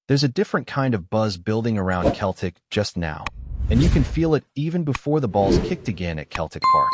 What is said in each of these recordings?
There's a different kind of buzz building around Celtic just now, and you can feel it even before the ball's kicked again at Celtic Park.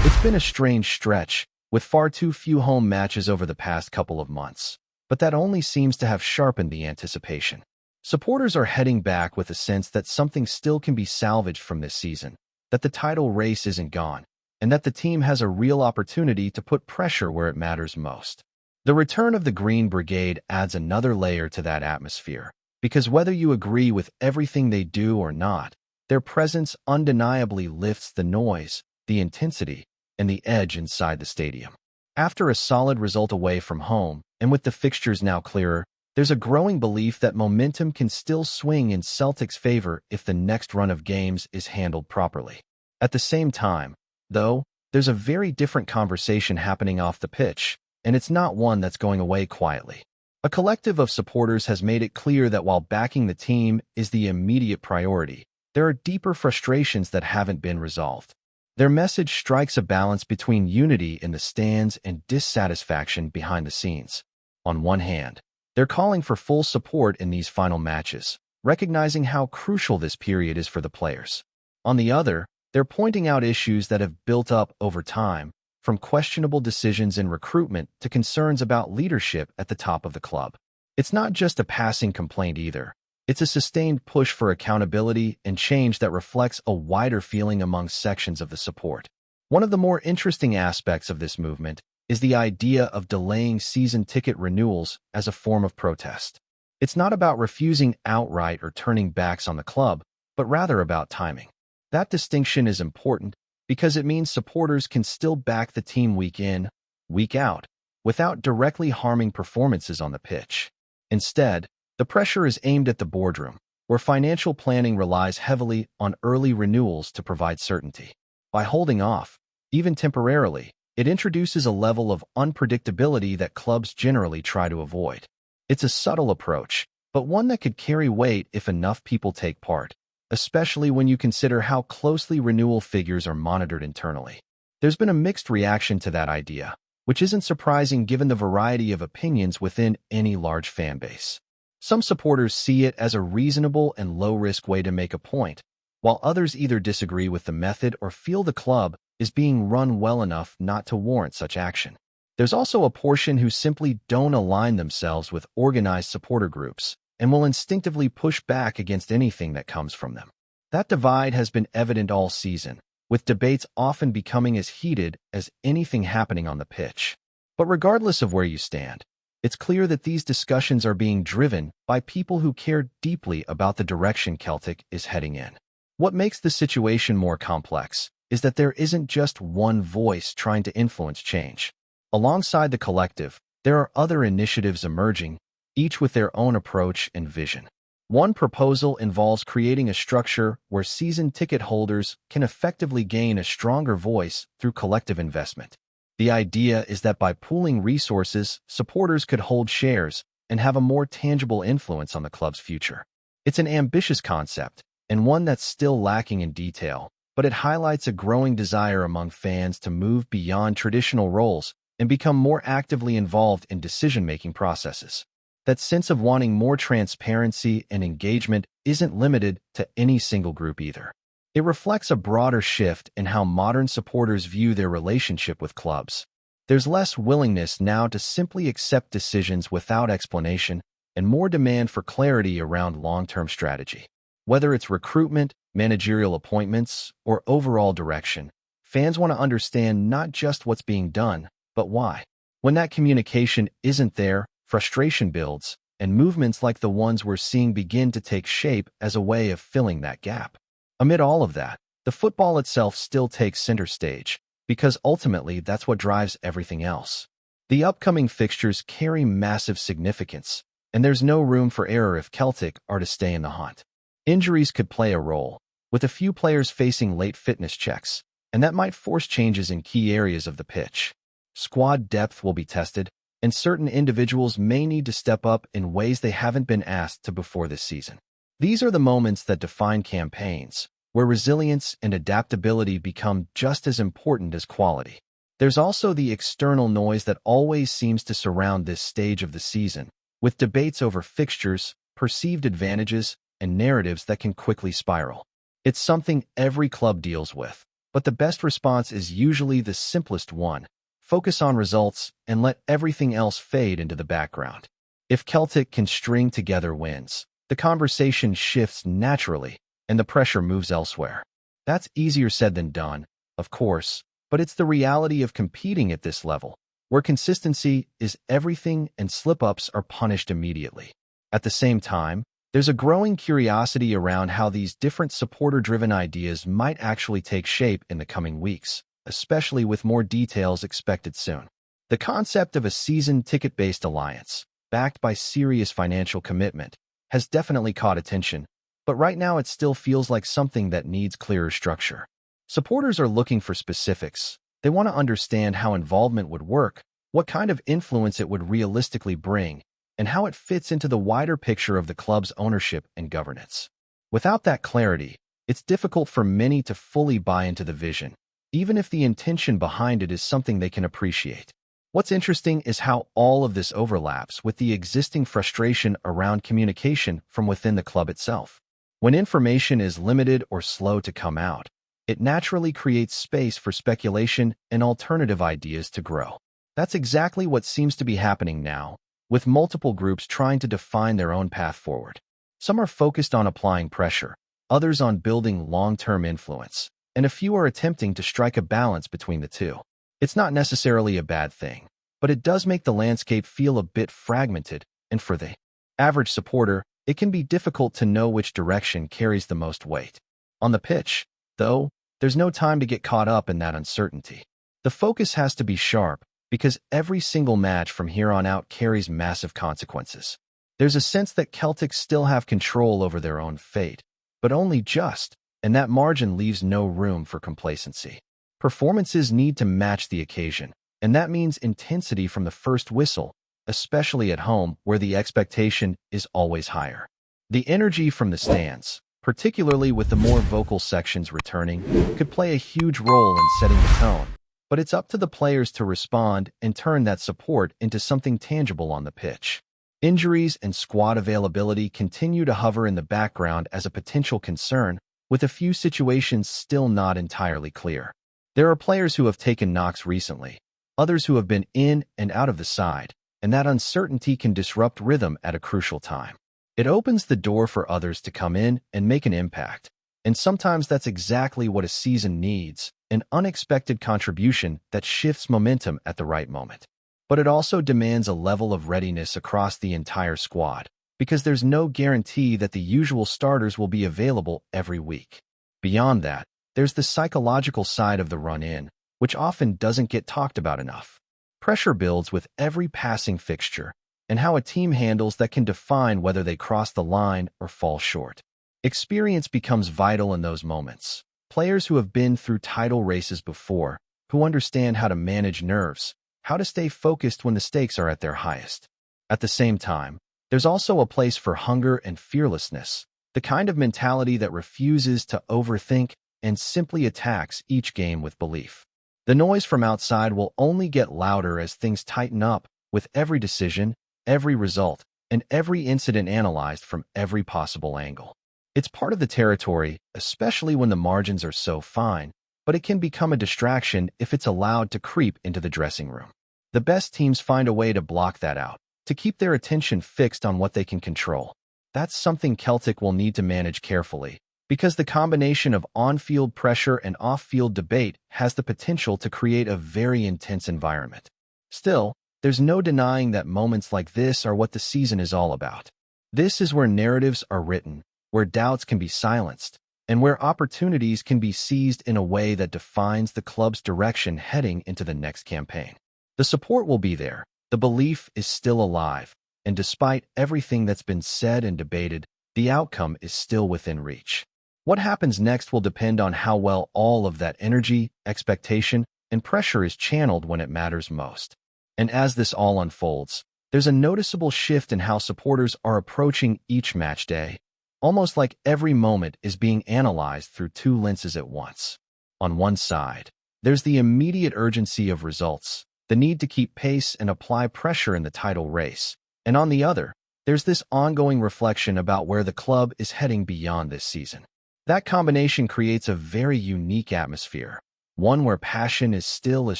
It's been a strange stretch, with far too few home matches over the past couple of months, but that only seems to have sharpened the anticipation. Supporters are heading back with a sense that something still can be salvaged from this season, that the title race isn't gone, and that the team has a real opportunity to put pressure where it matters most. The return of the Green Brigade adds another layer to that atmosphere, because whether you agree with everything they do or not, their presence undeniably lifts the noise, the intensity, and the edge inside the stadium. After a solid result away from home, and with the fixtures now clearer, there's a growing belief that momentum can still swing in Celtic's favor if the next run of games is handled properly. At the same time, though, there's a very different conversation happening off the pitch, and it's not one that's going away quietly. A collective of supporters has made it clear that while backing the team is the immediate priority, there are deeper frustrations that haven't been resolved. Their message strikes a balance between unity in the stands and dissatisfaction behind the scenes. On one hand, they're calling for full support in these final matches, recognizing how crucial this period is for the players. On the other, they're pointing out issues that have built up over time, from questionable decisions in recruitment to concerns about leadership at the top of the club. It's not just a passing complaint either. It's a sustained push for accountability and change that reflects a wider feeling among sections of the support. One of the more interesting aspects of this movement is the idea of delaying season ticket renewals as a form of protest. It's not about refusing outright or turning backs on the club, but rather about timing. That distinction is important because it means supporters can still back the team week in, week out, without directly harming performances on the pitch. Instead, the pressure is aimed at the boardroom, where financial planning relies heavily on early renewals to provide certainty. By holding off, even temporarily, it introduces a level of unpredictability that clubs generally try to avoid. It's a subtle approach, but one that could carry weight if enough people take part, especially when you consider how closely renewal figures are monitored internally. There's been a mixed reaction to that idea, which isn't surprising given the variety of opinions within any large fan base. Some supporters see it as a reasonable and low-risk way to make a point, while others either disagree with the method or feel the club is being run well enough not to warrant such action. There's also a portion who simply don't align themselves with organized supporter groups and will instinctively push back against anything that comes from them. That divide has been evident all season, with debates often becoming as heated as anything happening on the pitch. But regardless of where you stand, it's clear that these discussions are being driven by people who care deeply about the direction Celtic is heading in. What makes the situation more complex is that there isn't just one voice trying to influence change. Alongside the collective, there are other initiatives emerging, each with their own approach and vision. One proposal involves creating a structure where season ticket holders can effectively gain a stronger voice through collective investment. The idea is that by pooling resources, supporters could hold shares and have a more tangible influence on the club's future. It's an ambitious concept, and one that's still lacking in detail, but it highlights a growing desire among fans to move beyond traditional roles and become more actively involved in decision-making processes. That sense of wanting more transparency and engagement isn't limited to any single group either. It reflects a broader shift in how modern supporters view their relationship with clubs. There's less willingness now to simply accept decisions without explanation and more demand for clarity around long-term strategy. Whether it's recruitment, managerial appointments, or overall direction, fans want to understand not just what's being done, but why. When that communication isn't there, frustration builds, and movements like the ones we're seeing begin to take shape as a way of filling that gap. Amid all of that, the football itself still takes center stage, because ultimately that's what drives everything else. The upcoming fixtures carry massive significance, and there's no room for error if Celtic are to stay in the hunt. Injuries could play a role, with a few players facing late fitness checks, and that might force changes in key areas of the pitch. Squad depth will be tested, and certain individuals may need to step up in ways they haven't been asked to before this season. These are the moments that define campaigns, where resilience and adaptability become just as important as quality. There's also the external noise that always seems to surround this stage of the season, with debates over fixtures, perceived advantages, and narratives that can quickly spiral. It's something every club deals with, but the best response is usually the simplest one. Focus on results and let everything else fade into the background. If Celtic can string together wins, the conversation shifts naturally and the pressure moves elsewhere. That's easier said than done, of course, but it's the reality of competing at this level, where consistency is everything and slip-ups are punished immediately. At the same time, there's a growing curiosity around how these different supporter-driven ideas might actually take shape in the coming weeks, especially with more details expected soon. The concept of a season ticket-based alliance, backed by serious financial commitment, has definitely caught attention, but right now it still feels like something that needs clearer structure. Supporters are looking for specifics. They want to understand how involvement would work, what kind of influence it would realistically bring, and how it fits into the wider picture of the club's ownership and governance. Without that clarity, it's difficult for many to fully buy into the vision, even if the intention behind it is something they can appreciate. What's interesting is how all of this overlaps with the existing frustration around communication from within the club itself. When information is limited or slow to come out, it naturally creates space for speculation and alternative ideas to grow. That's exactly what seems to be happening now, with multiple groups trying to define their own path forward. Some are focused on applying pressure, others on building long-term influence, and a few are attempting to strike a balance between the two. It's not necessarily a bad thing, but it does make the landscape feel a bit fragmented, and for the average supporter, it can be difficult to know which direction carries the most weight. On the pitch, though, there's no time to get caught up in that uncertainty. The focus has to be sharp, because every single match from here on out carries massive consequences. There's a sense that Celtics still have control over their own fate, but only just, and that margin leaves no room for complacency. Performances need to match the occasion, and that means intensity from the first whistle, especially at home where the expectation is always higher. The energy from the stands, particularly with the more vocal sections returning, could play a huge role in setting the tone, but it's up to the players to respond and turn that support into something tangible on the pitch. Injuries and squad availability continue to hover in the background as a potential concern, with a few situations still not entirely clear. There are players who have taken knocks recently, others who have been in and out of the side, and that uncertainty can disrupt rhythm at a crucial time. It opens the door for others to come in and make an impact, and sometimes that's exactly what a season needs, an unexpected contribution that shifts momentum at the right moment. But it also demands a level of readiness across the entire squad, because there's no guarantee that the usual starters will be available every week. Beyond that, there's the psychological side of the run-in, which often doesn't get talked about enough. Pressure builds with every passing fixture, and how a team handles that can define whether they cross the line or fall short. Experience becomes vital in those moments. Players who have been through title races before, who understand how to manage nerves, how to stay focused when the stakes are at their highest. At the same time, there's also a place for hunger and fearlessness, the kind of mentality that refuses to overthink and simply attacks each game with belief. The noise from outside will only get louder as things tighten up, with every decision, every result, and every incident analyzed from every possible angle. It's part of the territory, especially when the margins are so fine, but it can become a distraction if it's allowed to creep into the dressing room. The best teams find a way to block that out, to keep their attention fixed on what they can control. That's something Celtic will need to manage carefully, because the combination of on-field pressure and off-field debate has the potential to create a very intense environment. Still, there's no denying that moments like this are what the season is all about. This is where narratives are written, where doubts can be silenced, and where opportunities can be seized in a way that defines the club's direction heading into the next campaign. The support will be there, the belief is still alive, and despite everything that's been said and debated, the outcome is still within reach. What happens next will depend on how well all of that energy, expectation, and pressure is channeled when it matters most. And as this all unfolds, there's a noticeable shift in how supporters are approaching each match day, almost like every moment is being analyzed through two lenses at once. On one side, there's the immediate urgency of results, the need to keep pace and apply pressure in the title race, and on the other, there's this ongoing reflection about where the club is heading beyond this season. That combination creates a very unique atmosphere, one where passion is still as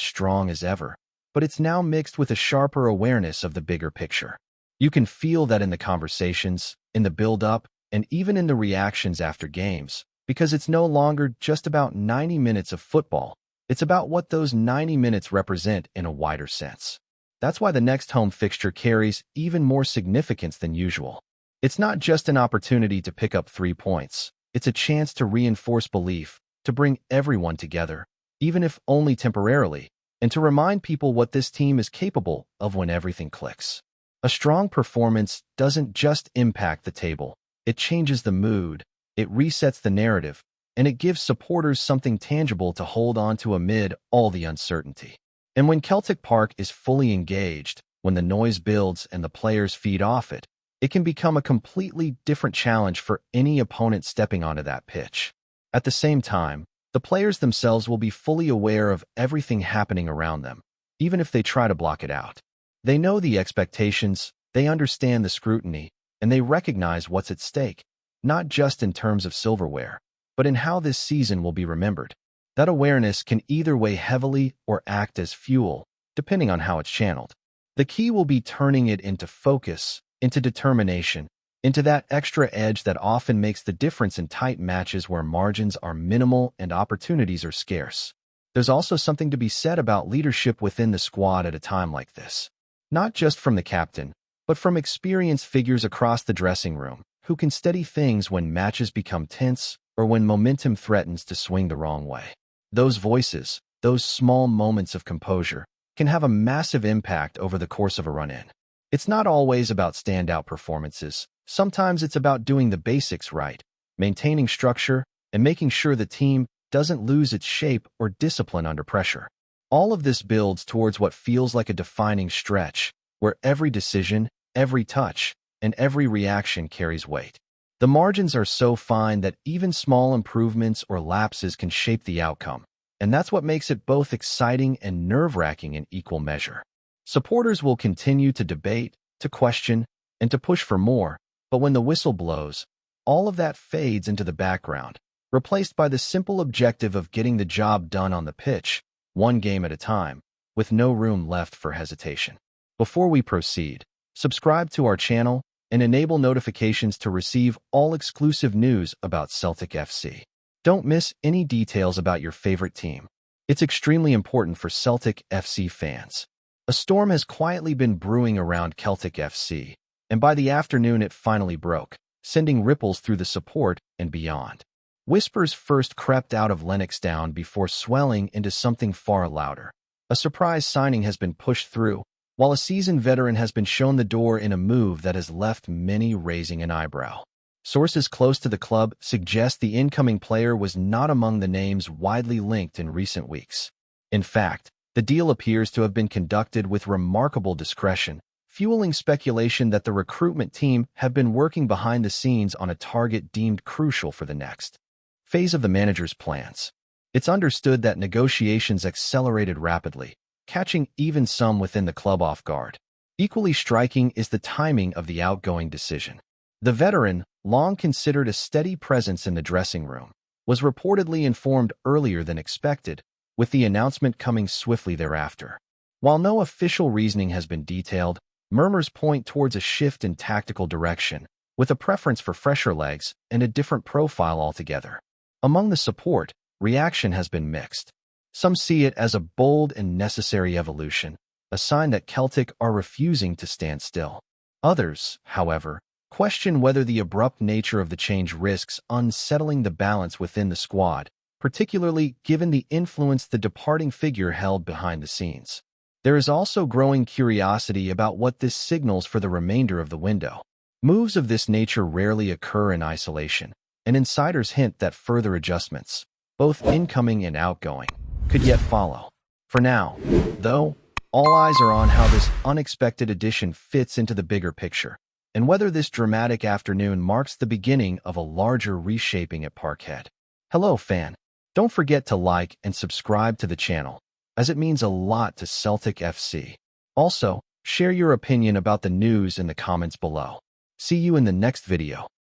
strong as ever, but it's now mixed with a sharper awareness of the bigger picture. You can feel that in the conversations, in the build-up, and even in the reactions after games, because it's no longer just about 90 minutes of football. It's about what those 90 minutes represent in a wider sense. That's why the next home fixture carries even more significance than usual. It's not just an opportunity to pick up 3 points. It's a chance to reinforce belief, to bring everyone together, even if only temporarily, and to remind people what this team is capable of when everything clicks. A strong performance doesn't just impact the table. It changes the mood, it resets the narrative, and it gives supporters something tangible to hold on to amid all the uncertainty. And when Celtic Park is fully engaged, when the noise builds and the players feed off it, it can become a completely different challenge for any opponent stepping onto that pitch. At the same time, the players themselves will be fully aware of everything happening around them, even if they try to block it out. They know the expectations, they understand the scrutiny, and they recognize what's at stake, not just in terms of silverware, but in how this season will be remembered. That awareness can either weigh heavily or act as fuel, depending on how it's channeled. The key will be turning it into focus, into determination, into that extra edge that often makes the difference in tight matches where margins are minimal and opportunities are scarce. There's also something to be said about leadership within the squad at a time like this. Not just from the captain, but from experienced figures across the dressing room, who can steady things when matches become tense or when momentum threatens to swing the wrong way. Those voices, those small moments of composure, can have a massive impact over the course of a run-in. It's not always about standout performances. Sometimes it's about doing the basics right, maintaining structure, and making sure the team doesn't lose its shape or discipline under pressure. All of this builds towards what feels like a defining stretch, where every decision, every touch, and every reaction carries weight. The margins are so fine that even small improvements or lapses can shape the outcome, and that's what makes it both exciting and nerve-wracking in equal measure. Supporters will continue to debate, to question, and to push for more, but when the whistle blows, all of that fades into the background, replaced by the simple objective of getting the job done on the pitch, one game at a time, with no room left for hesitation. Before we proceed, subscribe to our channel and enable notifications to receive all exclusive news about Celtic FC. Don't miss any details about your favorite team. It's extremely important for Celtic FC fans. A storm has quietly been brewing around Celtic FC, and by the afternoon it finally broke, sending ripples through the support and beyond. Whispers first crept out of Lennoxtown before swelling into something far louder. A surprise signing has been pushed through, while a seasoned veteran has been shown the door in a move that has left many raising an eyebrow. Sources close to the club suggest the incoming player was not among the names widely linked in recent weeks. In fact, the deal appears to have been conducted with remarkable discretion, fueling speculation that the recruitment team have been working behind the scenes on a target deemed crucial for the next phase of the manager's plans. It's understood that negotiations accelerated rapidly, catching even some within the club off guard. Equally striking is the timing of the outgoing decision. The veteran, long considered a steady presence in the dressing room, was reportedly informed earlier than expected, with the announcement coming swiftly thereafter. While no official reasoning has been detailed, murmurs point towards a shift in tactical direction, with a preference for fresher legs and a different profile altogether. Among the support, reaction has been mixed. Some see it as a bold and necessary evolution, a sign that Celtic are refusing to stand still. Others, however, question whether the abrupt nature of the change risks unsettling the balance within the squad, particularly given the influence the departing figure held behind the scenes. There is also growing curiosity about what this signals for the remainder of the window. Moves of this nature rarely occur in isolation, and insiders hint that further adjustments, both incoming and outgoing, could yet follow. For now, though, all eyes are on how this unexpected addition fits into the bigger picture, and whether this dramatic afternoon marks the beginning of a larger reshaping at Parkhead. Hello, fan. Don't forget to like and subscribe to the channel, as it means a lot to Celtic FC. Also, share your opinion about the news in the comments below. See you in the next video.